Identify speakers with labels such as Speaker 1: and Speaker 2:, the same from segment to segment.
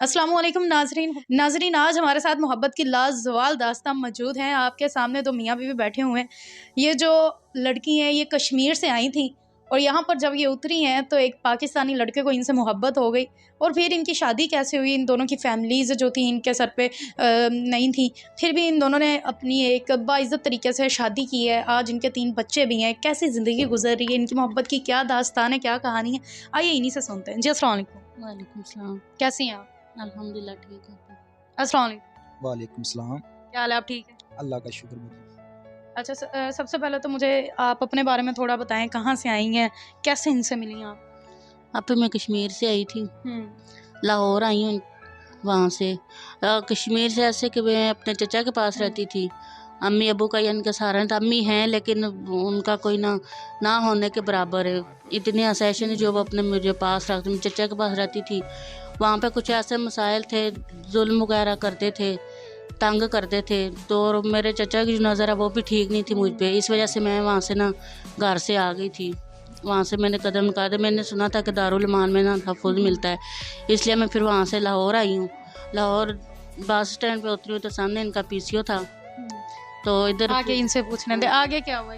Speaker 1: अस्सलामुअलैकुम नाजरीन, आज हमारे साथ मोहब्बत की लाजवाल दास्तान मौजूद हैं। आपके सामने दो मियाँ बीवी बैठे हुए हैं। ये जो लड़की हैं ये कश्मीर से आई थी और यहाँ पर जब ये उतरी हैं तो एक पाकिस्तानी लड़के को इनसे मोहब्बत हो गई और फिर इनकी शादी कैसे हुई। इन दोनों की फैमिलीज़ जो थी इनके सर पे नहीं थी, फिर भी इन दोनों ने अपनी एक बाइज़्ज़त तरीके से शादी की है। आज इनके 3 बच्चे भी हैं। कैसी ज़िंदगी गुजर रही है, इनकी मोहब्बत की क्या दास्तान है, क्या कहानी है, आइए इन्हीं से सुनते हैं। जी अस्सलाम वालेकुम।
Speaker 2: वालेकुम सलाम।
Speaker 1: कैसी हैं आप?
Speaker 2: अल्हम्दुलिल्लाह ठीक है।
Speaker 1: अस्सलाम वालेकुम।
Speaker 3: वालेकुम सलाम।
Speaker 1: क्या हाल है, आप ठीक हैं?
Speaker 3: अल्लाह का शुक्र बताएं।
Speaker 1: अच्छा, सबसे पहले तो मुझे आप अपने बारे में थोड़ा बताएं, कहाँ से आई हैं, कैसे इनसे मिली आप?
Speaker 2: अब तो मैं कश्मीर से आई थी, लाहौर आई हूँ वहाँ से। कश्मीर से ऐसे कि मैं अपने चचा के पास रहती थी। अम्मी अबू का इनका सहारा था। अम्मी हैं लेकिन उनका कोई ना होने के बराबर है। इतने असेशन जो वो अपने मुझे पास रखते, मैं चचा के पास रहती थी। वहाँ पे कुछ ऐसे मसाइल थे, जुल्म वगैरह करते थे, तंग करते थे। तो और मेरे चचा की जो नज़र है वो भी ठीक नहीं थी मुझ पे। इस वजह से मैं वहाँ से घर से आ गई थी। वहाँ से मैंने कदम निकाला था। मैंने सुना था कि दारुल अमान में तहफ़्फ़ुज़ मिलता है, इसलिए मैं फिर वहाँ से लाहौर आई हूँ। लाहौर बस स्टैंड पे उतरी हूँ तो सामने इनका पीसीओ था। तो इधर
Speaker 1: आगे इनसे पूछने दे, आगे क्या हुआ?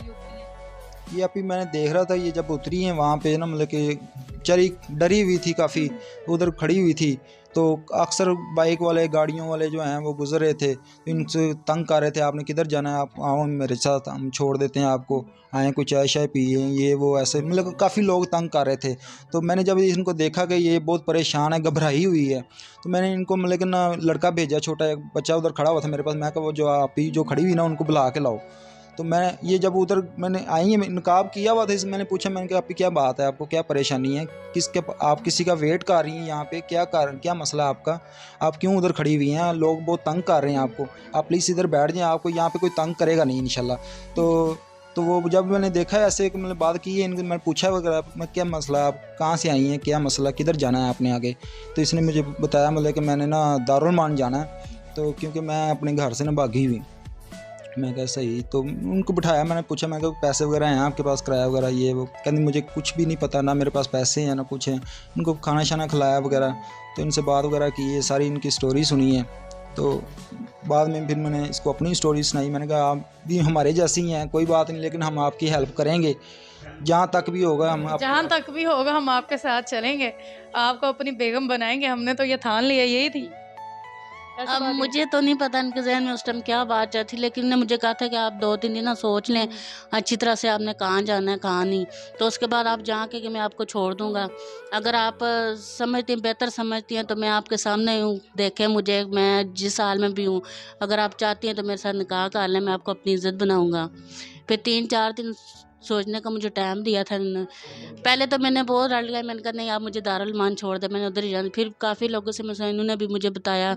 Speaker 3: ये अभी मैंने देख रहा था, ये जब उतरी हैं वहाँ पे ना मतलब कि बेचारी डरी हुई थी, काफ़ी उधर खड़ी हुई थी। तो अक्सर बाइक वाले गाड़ियों वाले जो हैं वो गुजर रहे थे, तो इनसे तंग कर रहे थे, आपने किधर जाना है, आप आओ मेरे साथ, हम छोड़ देते हैं आपको, आएँ कुछ चाय शाय पिए, ये वो ऐसे मतलब काफ़ी लोग तंग कर रहे थे। तो मैंने जब इनको देखा कि ये बहुत परेशान है, घबराई हुई है, तो मैंने इनको मतलब कि ना लड़का भेजा, छोटा एक बच्चा उधर खड़ा हुआ था मेरे पास। मैं कहा वो जो आप ही जो खड़ी हुई ना उनको बुला के लाओ। तो मैं ये जब उधर मैंने आई है, नकाब किया हुआ था, इसे मैंने पूछा, मैंने कहा आपकी क्या बात है, आपको क्या परेशानी है, आप किसी का वेट कर रही हैं यहाँ पे, क्या कारण, क्या मसला है आपका, आप क्यों उधर खड़ी हुई हैं, लोग बहुत तंग कर रहे हैं आपको, आप प्लीज़ इधर बैठ जाएं, आपको यहाँ पे कोई तंग करेगा नहीं इंशाल्लाह। तो वो जब मैंने देखा ऐसे मतलब बात की है इनसे, मैंने पूछा वगैरह, मैं क्या मसला, आप कहाँ से आई हैं, क्या मसला, किधर जाना है आपने आगे। तो इसने मुझे बताया मतलब कि मैंने दारुल मान जाना है, तो क्योंकि मैं अपने घर से भागी हुई। मैं कहा सही। तो उनको बिठाया, मैंने पूछा, मैं कहा पैसे वगैरह हैं आपके पास, किराया वगैरह ये वो। कहते मुझे कुछ भी नहीं पता, ना मेरे पास पैसे हैं ना कुछ है। उनको खाना शाना खिलाया वगैरह, तो इनसे बात वगैरह की है, सारी इनकी स्टोरी सुनी है। तो बाद में फिर मैंने इसको अपनी स्टोरी सुनाई। मैंने कहा आप भी हमारे जैसी ही हैं, कोई बात नहीं, लेकिन हम आपकी हेल्प करेंगे जहाँ तक भी होगा,
Speaker 1: जहाँ तक भी होगा हम आपके साथ चलेंगे, आपको अपनी बेगम बनाएंगे। हमने तो ये ठान लिया, यही थी।
Speaker 2: अब मुझे तो नहीं पता इनके जहन में उस टाइम क्या बात थी, लेकिन उन्होंने मुझे कहा था कि आप 2-3 दिन सोच लें अच्छी तरह से, आपने कहाँ जाना है कहाँ नहीं, तो उसके बाद आप जाके कि मैं आपको छोड़ दूँगा। अगर आप समझती हैं, बेहतर समझती हैं, तो मैं आपके सामने हूँ, देखें मुझे, मैं जिस हाल में भी हूँ। अगर आप चाहती हैं तो मेरे साथ निकाह कर लें, मैं आपको अपनी इज़्ज़त बनाऊँगा। फिर 3-4 दिन सोचने का मुझे टाइम दिया था इन्होंने। पहले तो मैंने बहुत रट गया, मैंने कहा नहीं आप मुझे दारुल मान छोड़ दें, मैंने उधर ही जाना। फिर काफ़ी लोगों से मैं इन्होंने भी मुझे बताया,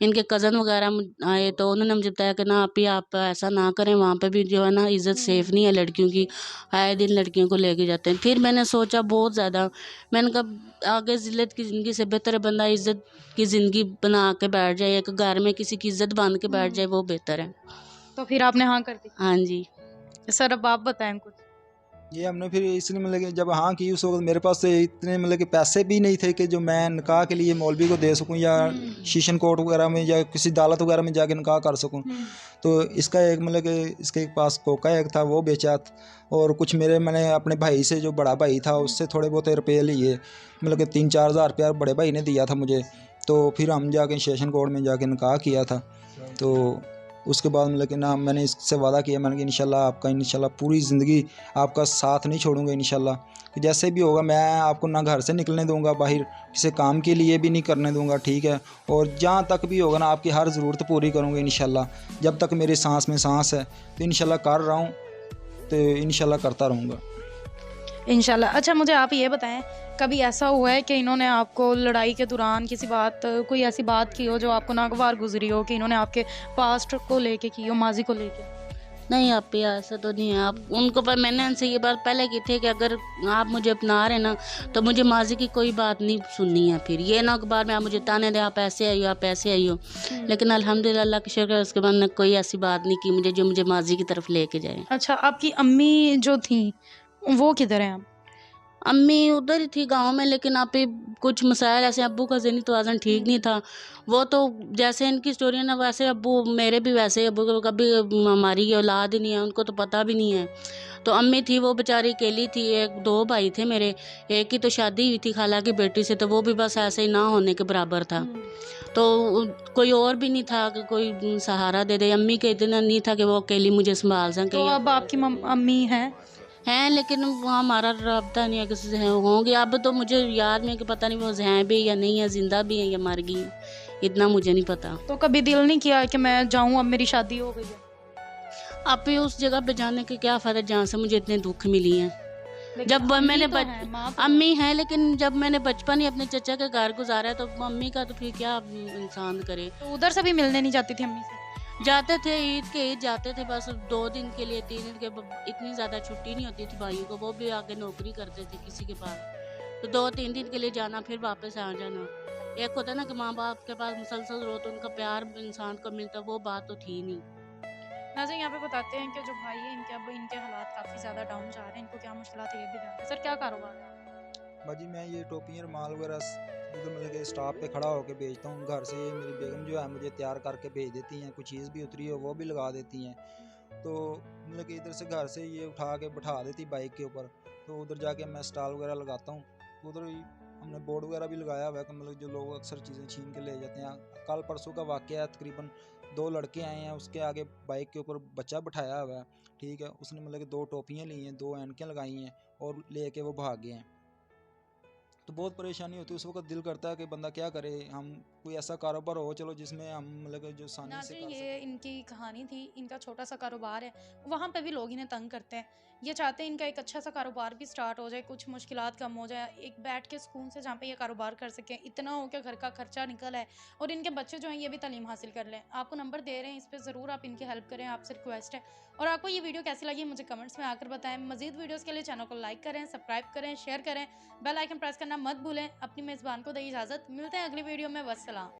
Speaker 2: इनके कज़न वगैरह आए तो उन्होंने मुझे बताया कि ना आप ऐसा ना करें, वहाँ पे भी जो है ना इज़्ज़त सेफ़ नहीं है लड़कियों की, आए दिन लड़कियों को लेके जाते हैं। फिर मैंने सोचा बहुत ज़्यादा, मैंने कहा आगे ज़िल्लत की ज़िंदगी से बेहतर है बंदा इज़्ज़त की ज़िंदगी बना के बैठ जाए, एक घर में किसी की इज़्ज़त बांध के बैठ जाए, वो बेहतर है।
Speaker 1: तो फिर आपने हाँ कर दी?
Speaker 2: हाँ जी।
Speaker 1: सर अब आप बताएं कुछ।
Speaker 3: ये हमने फिर इसलिए मतलब कि जब हाँ की, उस वक्त मेरे पास तो इतने मतलब कि पैसे भी नहीं थे कि जो मैं निकाह के लिए मौलवी को दे सकूं, या शीशन कोर्ट वगैरह में या किसी अदालत वगैरह में जाके निकाह कर सकूं। तो इसका एक मतलब कि इसके पास कोका एक था, वो बेचा, और कुछ मैंने अपने भाई से, जो बड़ा भाई था, उससे थोड़े बहुत रुपये लिए, मतलब कि 3-4 हज़ार रुपया बड़े भाई ने दिया था मुझे। तो फिर हम जाके सेशन कोर्ट में जाके निकाह किया था। तो उसके बाद मतलब कि मैंने इससे वादा किया, मैंने कि इंशाल्लाह पूरी ज़िंदगी आपका साथ नहीं छोड़ूंगा इंशाल्लाह, कि जैसे भी होगा मैं आपको ना घर से निकलने दूंगा, बाहर किसी काम के लिए भी नहीं करने दूंगा, ठीक है, और जहाँ तक भी होगा आपकी हर ज़रूरत पूरी करूँगा इंशाल्लाह, जब तक मेरी सांस में सांस है, तो इंशाल्लाह कर रहा हूँ, तो इंशाल्लाह करता रहूँगा
Speaker 1: इंशाल्लाह। अच्छा, मुझे आप ये बताएं, कभी ऐसा हुआ है कि इन्होंने आपको लड़ाई के दौरान कोई ऐसी बात की हो जो आपको नागवार गुजरी हो, कि इन्होंने आपके पास्ट को लेके की हो, माजी को लेके?
Speaker 2: नहीं आप भी ऐसा तो नहीं है। आप उनको, पर मैंने उनसे ये बात पहले की थी कि अगर आप मुझे अपना रहे ना, तो मुझे माजी की कोई बात नहीं सुननी है। फिर ये ना अखबार में आप मुझे ताने दें, आप ऐसे आई हो, आप ऐसे आई हो। लेकिन अल्हम्दुलिल्लाह अल्लाह का शुक्र है, उसके बाद ने कोई ऐसी बात नहीं की मुझे जो मुझे माजी की तरफ लेके जाए।
Speaker 1: अच्छा, आपकी अम्मी जो थी वो किधर है अब?
Speaker 2: अम्मी उधर ही थी गांव में, लेकिन आप ही कुछ मसाइल ऐसे, अब्बू का ज़हनी तवाज़ुन ठीक नहीं था। वो तो जैसे इनकी स्टोरी है ना, वैसे अब्बू मेरे भी वैसे ही, अब्बू को कभी हमारी ये औलाद ही नहीं है, उनको तो पता भी नहीं है। तो अम्मी थी, वो बेचारी अकेली थी। एक दो भाई थे मेरे, एक की तो शादी हुई थी खाला की बेटी से, तो वो भी बस ऐसे ही ना होने के बराबर था। तो कोई और भी नहीं था कि कोई सहारा दे दे। अम्मी के इतना नहीं था कि वो अकेली मुझे संभाल सके।
Speaker 1: तो अब आपकी अम्मी हैं,
Speaker 2: लेकिन वहाँ हमारा रब्ता नहीं है किसी से होंगे। अब तो मुझे याद नहीं कि पता नहीं वो हैं भी या नहीं है, जिंदा भी है या मर गई, इतना मुझे नहीं पता।
Speaker 1: तो कभी दिल नहीं किया कि मैं जाऊँ, अब मेरी शादी हो गई है?
Speaker 2: अब भी उस जगह पे जाने के क्या फ़ायदा जहाँ से मुझे इतने दुख मिली हैं। जब मैंने अम्मी है, लेकिन जब मैंने बचपन ही अपने चचा के घर गुजारा है, तो मम्मी का तो फिर क्या इंसान करे।
Speaker 1: तो उधर से भी मिलने नहीं जाती थी अम्मी से?
Speaker 2: जाते थे, ईद के ईद जाते थे, बस 2 दिन के लिए, 3 दिन के, इतनी ज़्यादा छुट्टी नहीं होती थी भाइयों को, वो भी आगे नौकरी करते थे किसी के पास। तो 2-3 दिन के लिए जाना, फिर वापस आ जाना। एक होता है ना कि माँ बाप के पास मुसलसल रहो तो उनका प्यार इंसान को मिलता, वो बात तो थी नहीं।
Speaker 1: नाज़रीन, यहाँ पे बताते हैं कि जो भाई है इनके, अब इनके हालात काफ़ी ज़्यादा डाउन जा रहे हैं, इनको क्या मुश्किलात है ये भी जानते हैं। सर, क्या कारोबार है?
Speaker 3: बाजी मैं ये टोपियाँ माल वगैरह इधर मतलब कि स्टॉप पे खड़ा होकर बेचता हूँ। घर से मेरी बेगम जो है मुझे तैयार करके भेज देती हैं, कुछ चीज़ भी उतरी हो वो भी लगा देती हैं। तो मतलब कि इधर से घर से ये उठा के बैठा देती बाइक के ऊपर, तो उधर जाके मैं स्टॉल वगैरह लगाता हूँ। तो उधर ही हमने बोर्ड वगैरह भी लगाया हुआ है कि मतलब जो लोग अक्सर चीज़ें छीन के ले जाते हैं। कल परसों का वाक़या है, तकरीबन 2 लड़के आए हैं, उसके आगे बाइक के ऊपर बच्चा बिठाया हुआ है, ठीक है। उसने मतलब कि 2 टोपियाँ ली हैं, 2 ऐनकें लगाई हैं और ले के वो भाग गए हैं। तो बहुत परेशानी होती है उस वक्त, दिल करता है कि बंदा क्या करे। हम कोई ऐसा कारोबार हो चलो जिसमें हम मतलब जो आसानी से
Speaker 1: नाज़रीन,
Speaker 3: कर
Speaker 1: ये
Speaker 3: सकें।
Speaker 1: इनकी कहानी थी। इनका छोटा सा कारोबार है, वहाँ पे भी लोग इन्हें तंग करते हैं। ये चाहते हैं इनका एक अच्छा सा कारोबार भी स्टार्ट हो जाए, कुछ मुश्किलात कम हो जाए, एक बैठ के सुकून से जहाँ पे ये कारोबार कर सकें, इतना हो कि घर का खर्चा निकल है और इनके बच्चे जो हैं ये भी तालीम हासिल कर लें। आपको नंबर दे रहे हैं, इस पर ज़रूर आप इनकी हेल्प करें, आपसे रिक्वेस्ट है। और आपको ये वीडियो कैसी लगी मुझे कमेंट्स में आकर बताएं। मजीद वीडियोज़ के लिए चैनल को लाइक करें, सब्सक्राइब करें, शेयर करें, बेल आइकन प्रेस करना मत भूलें। अपनी मेज़बान को दें इजाज़त, मिलते हैं अगली वीडियो में। वस्सलाम।